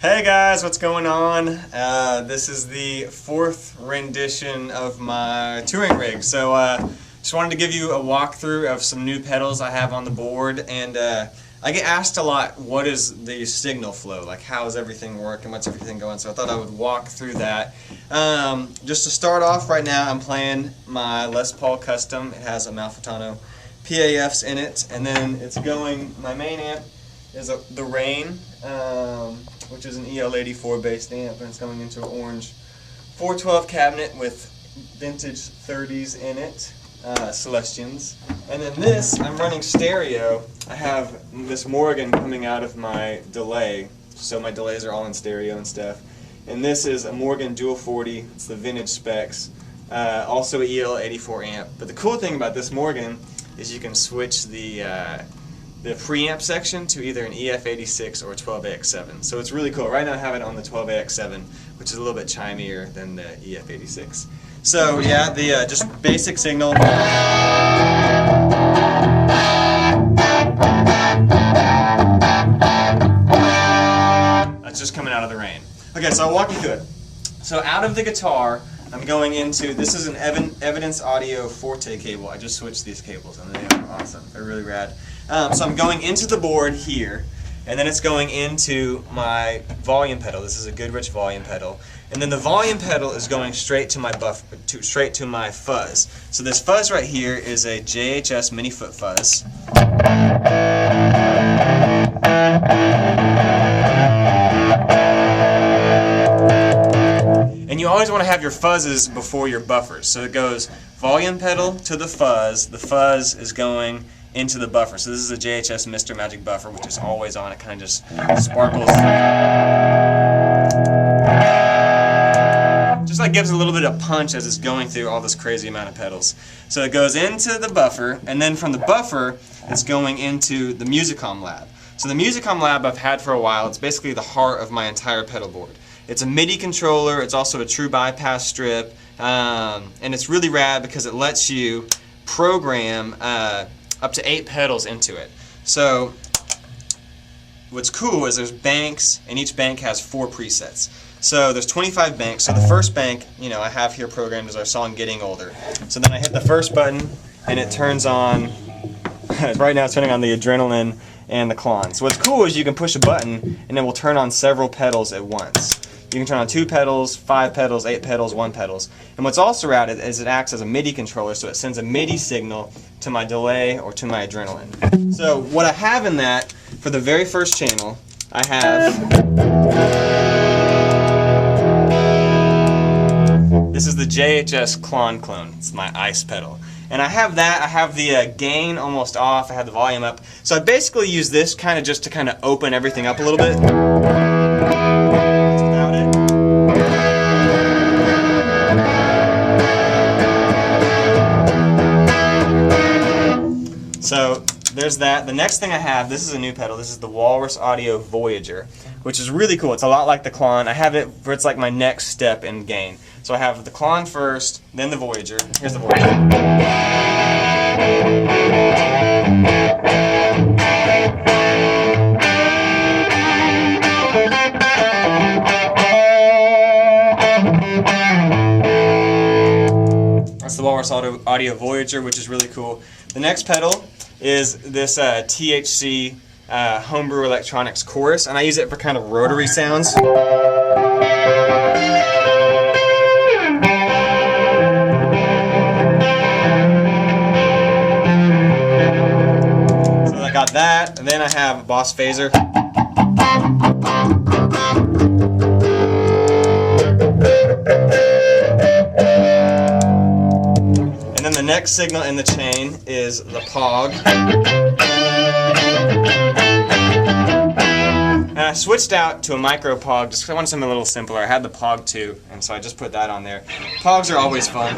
Hey guys, what's going on? This is the fourth rendition of my touring rig. So just wanted to give you a walkthrough of some new pedals I have on the board, and I get asked a lot, what is the signal flow? Like, how is everything working? What's everything going? So I thought I would walk through that. Just to start off, right now I'm playing my Les Paul Custom. It has a Malfitano PAFs in it, and then it's going, my main amp is the Rain, which is an EL84 based amp, and it's going into an orange 412 cabinet with vintage 30s in it, Celestians. And then this, I'm running stereo. I have this Morgan coming out of my delay, so my delays are all in stereo and stuff. And this is a Morgan Dual 40, it's the vintage specs, also a EL84 amp. But the cool thing about this Morgan is you can switch the preamp section to either an EF86 or a 12AX7. So it's really cool. Right now I have it on the 12AX7, which is a little bit chimier than the EF86. So yeah, the just basic signal. That's just coming out of the Rain. Okay, so I'll walk you through it. So out of the guitar, I'm going into, this is an Evidence Audio Forte cable. I just switched these cables and they are awesome. They're really rad. So I'm going into the board here, and then it's going into my volume pedal. This is a Goodrich volume pedal. And then the volume pedal is going straight to my straight to my fuzz. So this fuzz right here is a JHS mini foot fuzz. And you always want to have your fuzzes before your buffers. So it goes volume pedal to the fuzz is going into the buffer. So this is a JHS Mr. Magic buffer, which is always on. It kind of just sparkles. Just like gives a little bit of punch as it's going through all this crazy amount of pedals. So it goes into the buffer, and then from the buffer, it's going into the Musicom Lab. So the Musicom Lab I've had for a while. It's basically the heart of my entire pedal board. It's a MIDI controller. It's also a true bypass strip, and it's really rad because it lets you program up to 8 pedals into it. So what's cool is there's banks, and each bank has 4 presets. So there's 25 banks. So the first bank, you know, I have here programmed as our song Getting Older. So then I hit the first button and it turns on, right now it's turning on the Adrenaline and the Klon. So what's cool is you can push a button and it will turn on several pedals at once. You can turn on 2 pedals, 5 pedals, 8 pedals, 1 pedals. And what's also rad is it acts as a MIDI controller, so it sends a MIDI signal to my delay or to my Adrenaline. So what I have in that, for the very first channel, I have, this is the JHS Klon clone. It's my Ice pedal. And I have that, I have the gain almost off, I have the volume up. So I basically use this kind of just to kind of open everything up a little bit. So there's that. The next thing I have, this is a new pedal. This is the Walrus Audio Voyager, which is really cool. It's a lot like the Klon. I have it where it's like my next step in gain. So I have the Klon first, then the Voyager. Here's the Voyager. That's the Walrus Audio Voyager, which is really cool. The next pedal is this THC Homebrew Electronics Chorus, and I use it for kind of rotary sounds. So I got that, and then I have Boss Phaser. And then the next signal in the chain is the Pog. And I switched out to a micro Pog just because I wanted something a little simpler. I had the Pog 2, and so I just put that on there. Pogs are always fun.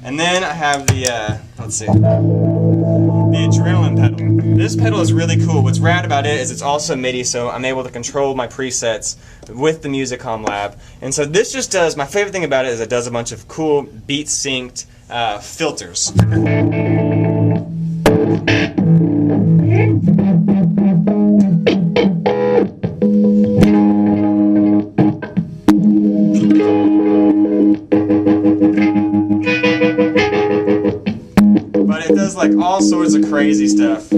And then I have the, let's see, the Adrenaline pedal. This pedal is really cool. What's rad about it is it's also MIDI, so I'm able to control my presets with the Musicom Lab. And so this just does, my favorite thing about it is it does a bunch of cool beat synced filters. crazy stuff.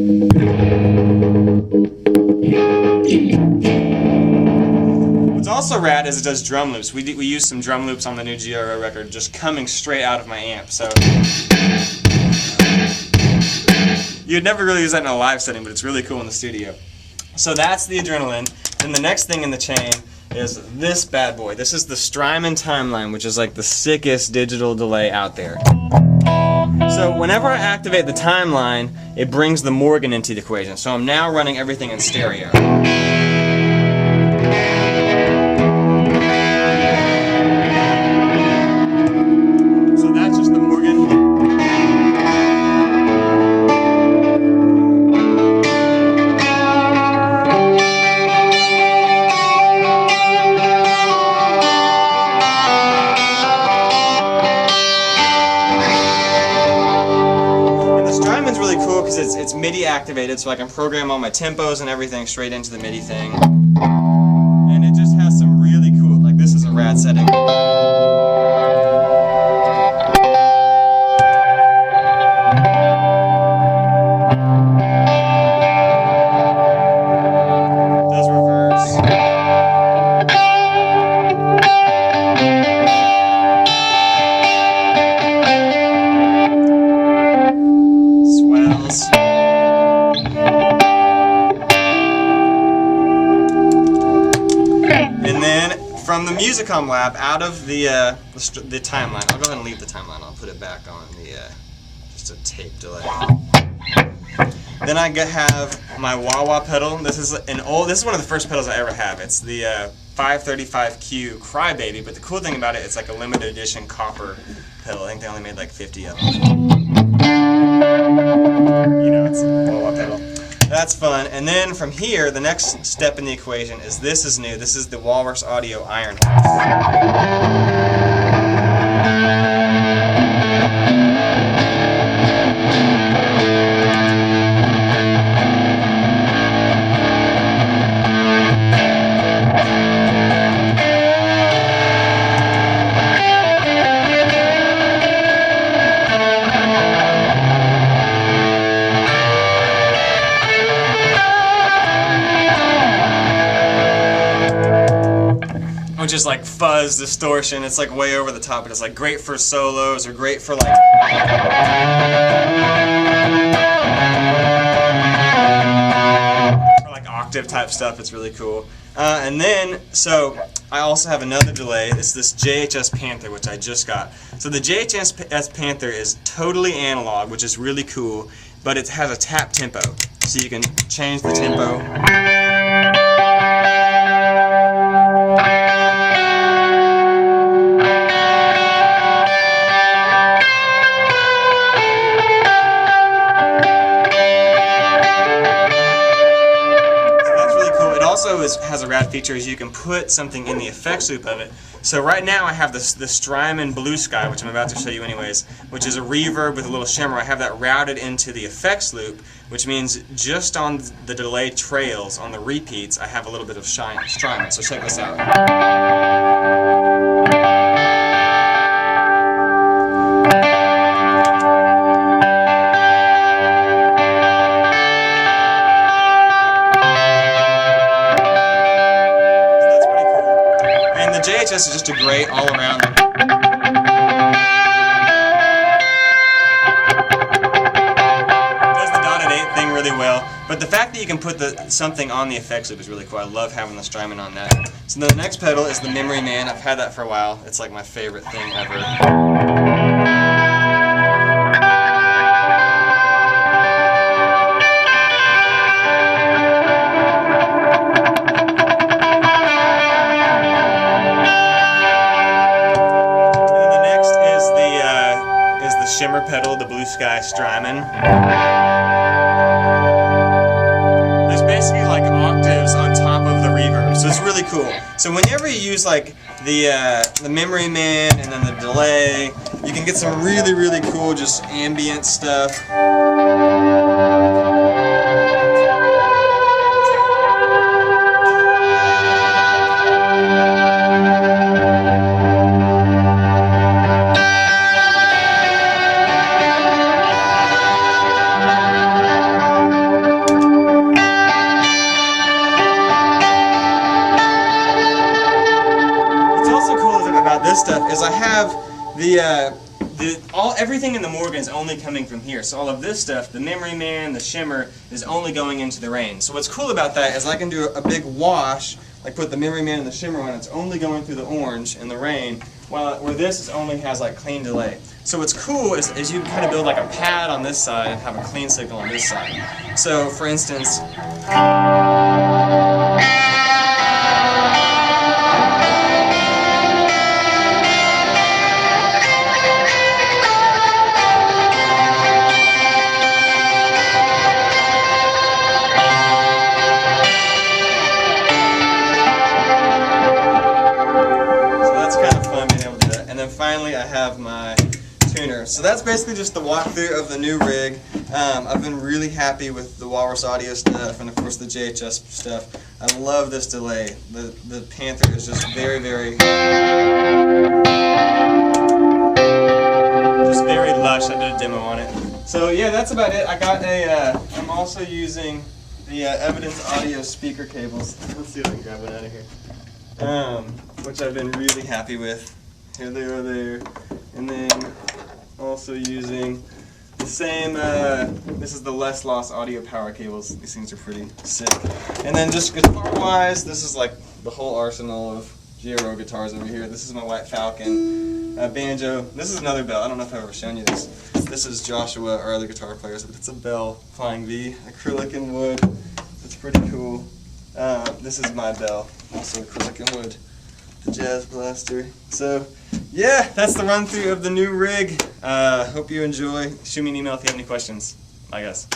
What's also rad is it does drum loops. We use some drum loops on the new GRO record, just coming straight out of my amp. So you'd never really use that in a live setting, but it's really cool in the studio. So that's the Adrenaline. Then the next thing in the chain is this bad boy. This is the Strymon Timeline, which is like the sickest digital delay out there. So whenever I activate the Timeline, it brings the Morgan into the equation. So I'm now running everything in stereo. So that's just the Morgan. It's MIDI activated, so I can program all my tempos and everything straight into the MIDI thing. And it just has some really cool, like this is a rad setting. Does reverse. Swells. And then from the Musicom lab, out of the Timeline, I'll go ahead and leave the Timeline. I'll put it back on the just a tape delay. Then I have my wah-wah pedal. This is one of the first pedals I ever have. It's the 535Q Crybaby, but the cool thing about it, it's like a limited edition copper pedal. I think they only made like 50 of them. You know, it's a wah-wah pedal. That's fun. And then from here, the next step in the equation is this is new. This is the Walrus Audio Iron Horse. Which is like fuzz distortion. It's like way over the top, but it's like great for solos or great for like octave type stuff. It's really cool. And then, so I also have another delay. It's this JHS Panther, which I just got. So the JHS Panther is totally analog, which is really cool, but it has a tap tempo. So you can change the tempo. Has a rad feature is you can put something in the effects loop of it. So right now I have the Strymon Blue Sky, which I'm about to show you anyways, which is a reverb with a little shimmer. I have that routed into the effects loop, which means just on the delay trails, on the repeats, I have a little bit of Strymon. So check this out. JHS is just a great all-around. Does the dotted 8 thing really well, but the fact that you can put something on the effects loop is really cool. I love having the Strymon on that. So the next pedal is the Memory Man. I've had that for a while. It's like my favorite thing ever. Shimmer pedal, the Blue Sky Strymon. There's basically like octaves on top of the reverb, so it's really cool. So whenever you use like the Memory Man and then the delay, you can get some really, really cool just ambient stuff. stuff is I have everything in the Morgan is only coming from here. So all of this stuff, the Memory Man, the shimmer, is only going into the rain. So what's cool about that is I can do a big wash, like put the Memory Man and the shimmer on. It's only going through the orange in the rain, where this is only has like clean delay. So what's cool is you can kind of build like a pad on this side and have a clean signal on this side. So for instance, finally, I have my tuner. So that's basically just the walkthrough of the new rig. I've been really happy with the Walrus Audio stuff and of course the JHS stuff. I love this delay. The Panther is just very, very lush. I did a demo on it. So yeah, that's about it. I got I'm also using the Evidence Audio speaker cables. Let's see if I can grab one out of here. Which I've been really happy with. Here they are there, and then also using the same, this is the Less Loss audio power cables. These things are pretty sick. And then just guitar-wise, this is like the whole arsenal of GRO guitars over here. This is my White Falcon banjo. This is another bell. I don't know if I've ever shown you this. This is Joshua, our other guitar players, but it's a bell, Flying V, acrylic and wood. It's pretty cool. This is my bell, also acrylic and wood. The Jazz Blaster. So yeah, that's the run through of the new rig. Hope you enjoy. Shoot me an email if you have any questions. Bye guys.